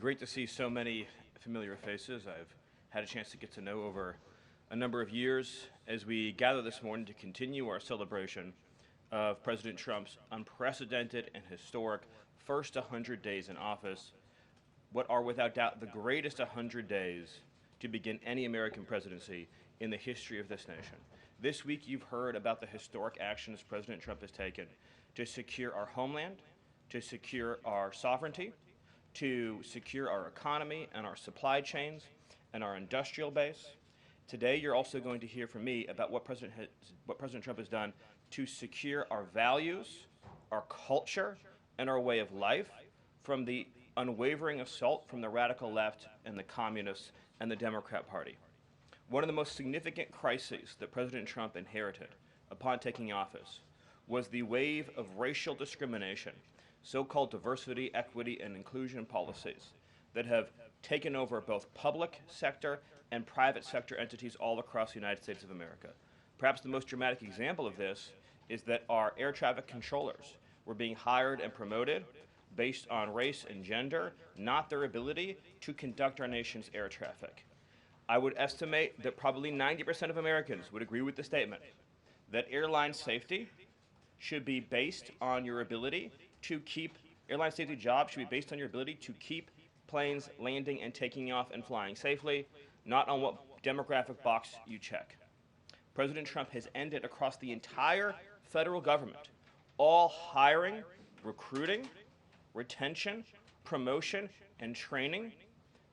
Great to see so many familiar faces I've had a chance to get to know over a number of years as we gather this morning to continue our celebration of President Trump's unprecedented and historic first 100 days in office, what are without doubt the greatest 100 days to begin any American presidency in the history of this nation. This week you've heard about the historic actions President Trump has taken to secure our homeland, to secure our sovereignty, to secure our economy and our supply chains and our industrial base. Today you're also going to hear from me about what President Trump has done to secure our values, our culture, and our way of life from the unwavering assault from the radical left and the communists and the Democrat Party. One of the most significant crises that President Trump inherited upon taking office was the wave of racial discrimination, so-called diversity, equity, and inclusion policies that have taken over both public sector and private sector entities all across the United States of America. Perhaps the most dramatic example of this is that our air traffic controllers were being hired and promoted based on race and gender, not their ability to conduct our nation's air traffic. I would estimate that probably 90% of Americans would agree with the statement that airline safety should be based on your ability to keep, airline safety jobs should be based on your ability to keep planes landing and taking off and flying safely, not on what demographic box you check. President Trump has ended across the entire federal government all hiring, recruiting, retention, promotion, and training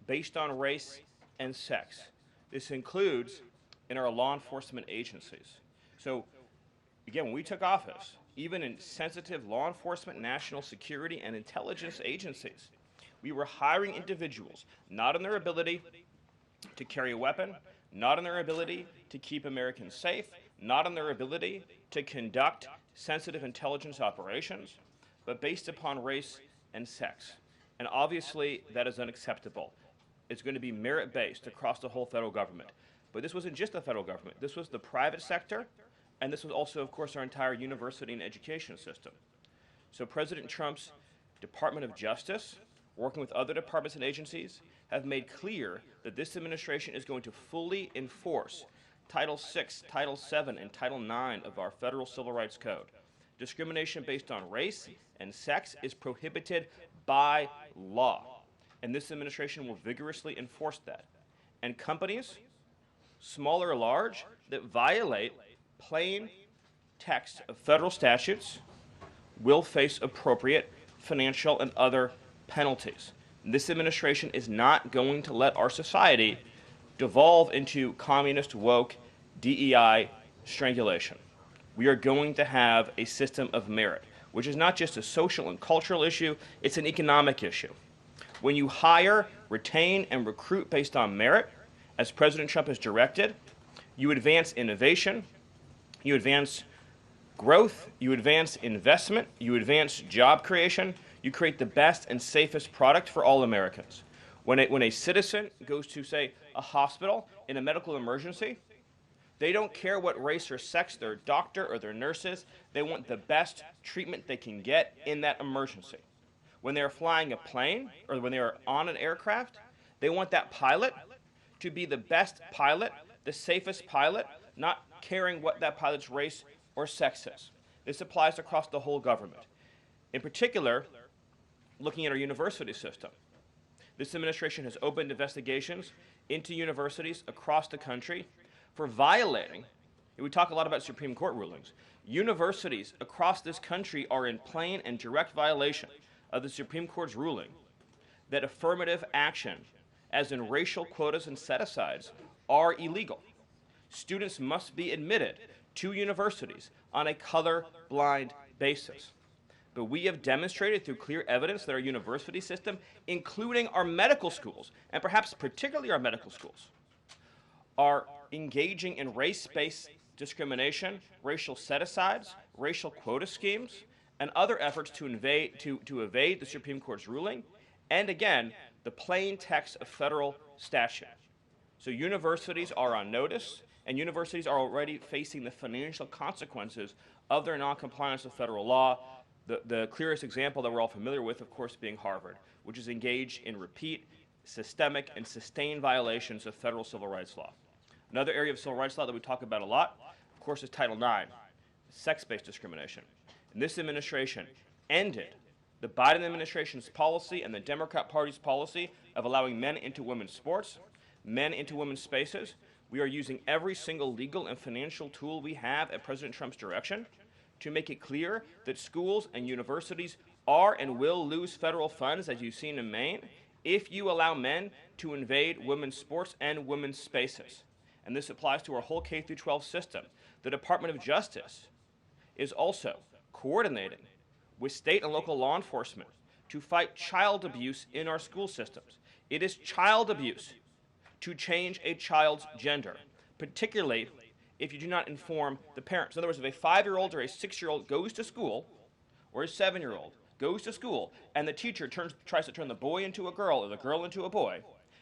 based on race and sex. This includes in our law enforcement agencies. So again, when we took office, even in sensitive law enforcement, national security, and intelligence agencies, we were hiring individuals not on their ability to carry a weapon, not on their ability to keep Americans safe, not on their ability to conduct sensitive intelligence operations, but based upon race and sex. And obviously, that is unacceptable. It's going to be merit-based across the whole federal government. But this wasn't just the federal government. This was the private sector, and this was also, of course, our entire university and education system. So President Trump's Department of Justice, working with other departments and agencies, have made clear that this administration is going to fully enforce Title VI, Title VII, and Title IX of our Federal Civil Rights Code. Discrimination based on race and sex is prohibited by law, and this administration will vigorously enforce that. And companies, small or large, that violate plain text of federal statutes will face appropriate financial and other penalties. This administration is not going to let our society devolve into communist, woke, DEI strangulation. We are going to have a system of merit, which is not just a social and cultural issue, it's an economic issue. When you hire, retain, and recruit based on merit, as President Trump has directed, you advance innovation, you advance growth, you advance investment, you advance job creation, you create the best and safest product for all Americans. When a citizen goes to, say, a hospital in a medical emergency, they don't care what race or sex their doctor or their nurse is. They want the best treatment they can get in that emergency. When they're flying a plane or when they're on an aircraft, they want that pilot to be the best pilot, the safest pilot, not caring what that pilot's race or sex is. This applies across the whole government. In particular, looking at our university system, this administration has opened investigations into universities across the country for violating, and we talk a lot about Supreme Court rulings, universities across this country are in plain and direct violation of the Supreme Court's ruling that affirmative action, as in racial quotas and set-asides, are illegal. Students must be admitted to universities on a color-blind basis. But we have demonstrated through clear evidence that our university system, including our medical schools, and perhaps particularly our medical schools, are engaging in race-based discrimination, racial set-asides, racial quota schemes, and other efforts to evade the Supreme Court's ruling, and again, the plain text of federal statute. So universities are on notice, and universities are already facing the financial consequences of their noncompliance with federal law. The clearest example that we're all familiar with, of course, being Harvard, which is engaged in repeat, systemic, and sustained violations of federal civil rights law. Another area of civil rights law that we talk about a lot, of course, is Title IX, sex-based discrimination. And this administration ended the Biden administration's policy and the Democrat Party's policy of allowing men into women's sports, men into women's spaces. We are using every single legal and financial tool we have at President Trump's direction to make it clear that schools and universities are and will lose federal funds, as you've seen in Maine, if you allow men to invade women's sports and women's spaces. And this applies to our whole K-12 system. The Department of Justice is also coordinating with state and local law enforcement to fight child abuse in our school systems. It is child abuse to change a child's gender, particularly if you do not inform the parents. In other words, if a 5-year-old or a 6-year-old goes to school, or a 7-year-old goes to school, and the teacher tries to turn the boy into a girl or the girl into a boy,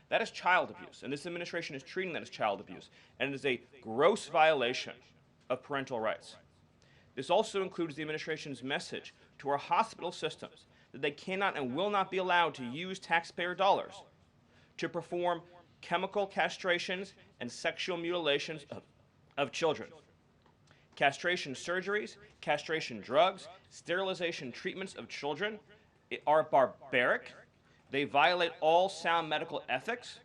that is child abuse. And this administration is treating that as child abuse. And it is a gross violation of parental rights. This also includes the administration's message to our hospital systems that they cannot and will not be allowed to use taxpayer dollars to perform chemical castrations and sexual mutilations of children. Castration surgeries, castration drugs, sterilization treatments of children are barbaric. They violate all sound medical ethics.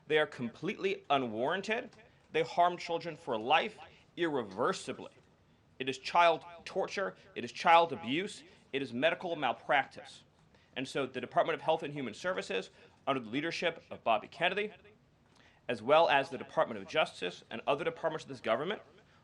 They are completely unwarranted. They harm children for life irreversibly. It is child torture. It is child abuse. It is medical malpractice. And so the Department of Health and Human Services, under the leadership of Bobby Kennedy, as well as the Department of Justice and other departments of this government,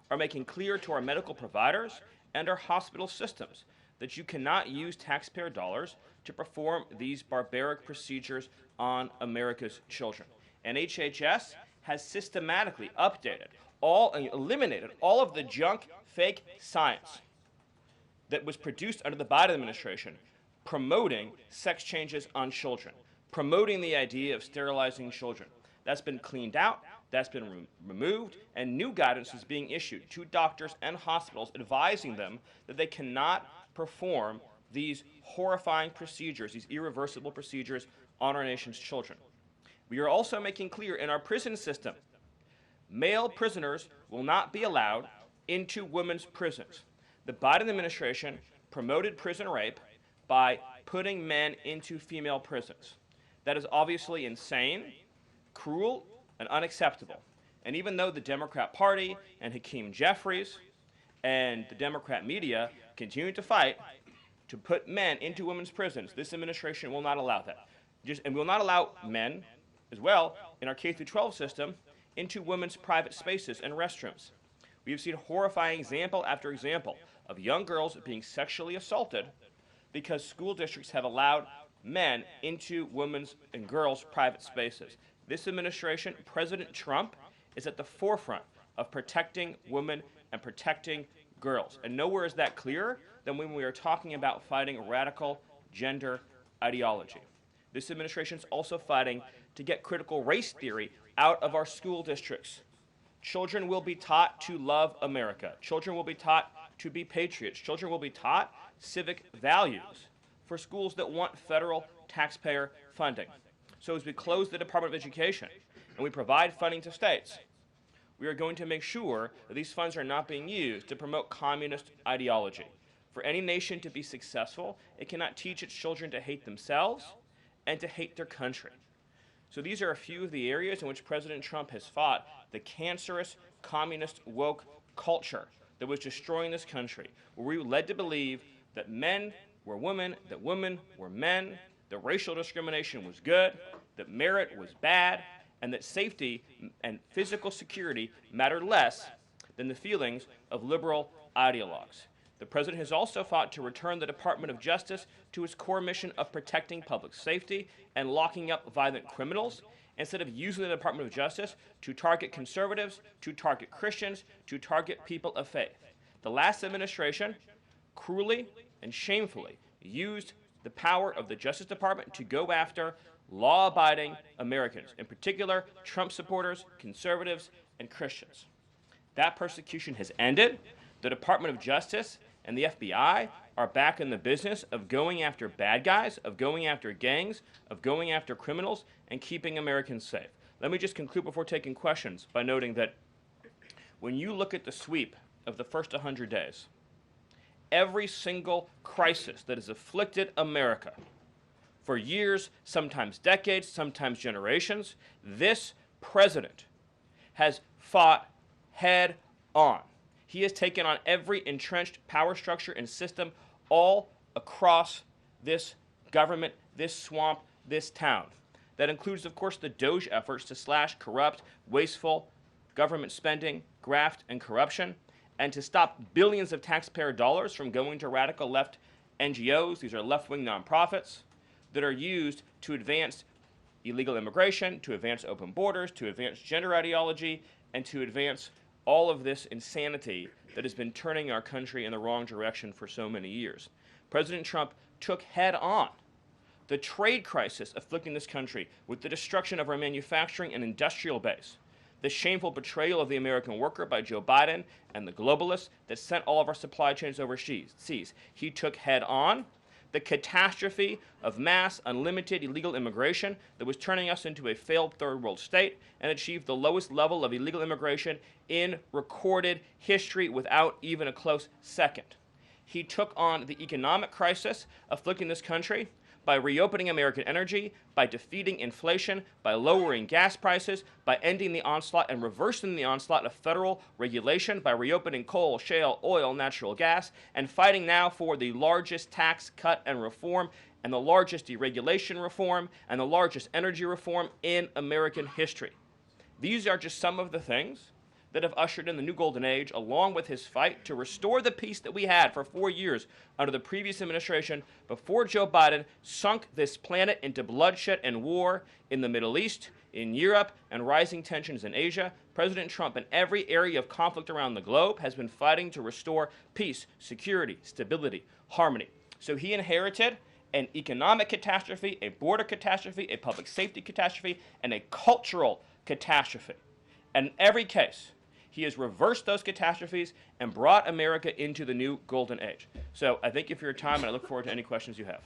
are making clear to our medical providers and our hospital systems that you cannot use taxpayer dollars to perform these barbaric procedures on America's children. And HHS has systematically updated and eliminated all of the junk, fake science that was produced under the Biden administration promoting sex changes on children, promoting the idea of sterilizing children. That's been cleaned out, that's been removed, and new guidance is being issued to doctors and hospitals advising them that they cannot perform these horrifying procedures, these irreversible procedures on our nation's children. We are also making clear in our prison system, male prisoners will not be allowed into women's prisons. The Biden administration promoted prison rape by putting men into female prisons. That is obviously insane, cruel, and unacceptable. And even though the Democrat Party and Hakeem Jeffries and the Democrat media continue to fight to put men into women's prisons, this administration will not allow that. And will not allow men, as well, in our K-12 system, into women's private spaces and restrooms. We have seen horrifying example after example of young girls being sexually assaulted because school districts have allowed men into women's and girls' private spaces. This administration, President Trump, is at the forefront of protecting women and protecting girls. And nowhere is that clearer than when we are talking about fighting radical gender ideology. This administration is also fighting to get critical race theory out of our school districts. Children will be taught to love America. Children will be taught to be patriots. Children will be taught civic values for schools that want federal taxpayer funding. So as we close the Department of Education and we provide funding to states, we are going to make sure that these funds are not being used to promote communist ideology. For any nation to be successful, it cannot teach its children to hate themselves and to hate their country. So these are a few of the areas in which President Trump has fought the cancerous communist woke culture that was destroying this country, where we were led to believe that men were women, that women were men, that racial discrimination was good, that merit was bad, and that safety and physical security mattered less than the feelings of liberal ideologues. The President has also fought to return the Department of Justice to its core mission of protecting public safety and locking up violent criminals, instead of using the Department of Justice to target conservatives, to target Christians, to target people of faith. The last administration cruelly and shamefully used the power of the Justice Department to go after law-abiding Americans, in particular Trump supporters, conservatives, and Christians. That persecution has ended. The Department of Justice and the FBI are back in the business of going after bad guys, of going after gangs, of going after criminals, and keeping Americans safe. Let me just conclude before taking questions by noting that when you look at the sweep of the first 100 days, every single crisis that has afflicted America for years, sometimes decades, sometimes generations, this president has fought head on. He has taken on every entrenched power structure and system all across this government, this swamp, this town. That includes, of course, the DOGE efforts to slash corrupt, wasteful government spending, graft, and corruption, and to stop billions of taxpayer dollars from going to radical left NGOs. These are left-wing nonprofits that are used to advance illegal immigration, to advance open borders, to advance gender ideology, and to advance all of this insanity that has been turning our country in the wrong direction for so many years. President Trump took head on the trade crisis afflicting this country with the destruction of our manufacturing and industrial base, the shameful betrayal of the American worker by Joe Biden and the globalists that sent all of our supply chains overseas. He took head on the catastrophe of mass, unlimited illegal immigration that was turning us into a failed third world state and achieved the lowest level of illegal immigration in recorded history without even a close second. He took on the economic crisis afflicting this country by reopening American energy, by defeating inflation, by lowering gas prices, by ending the onslaught and reversing the onslaught of federal regulation, by reopening coal, shale, oil, natural gas, and fighting now for the largest tax cut and reform and the largest deregulation reform and the largest energy reform in American history. These are just some of the things that have ushered in the new golden age, along with his fight to restore the peace that we had for 4 years under the previous administration before Joe Biden sunk this planet into bloodshed and war in the Middle East, in Europe, and rising tensions in Asia. President Trump, in every area of conflict around the globe, has been fighting to restore peace, security, stability, harmony. So he inherited an economic catastrophe, a border catastrophe, a public safety catastrophe, and a cultural catastrophe. And in every case, he has reversed those catastrophes and brought America into the new golden age. So I thank you for your time, and I look forward to any questions you have.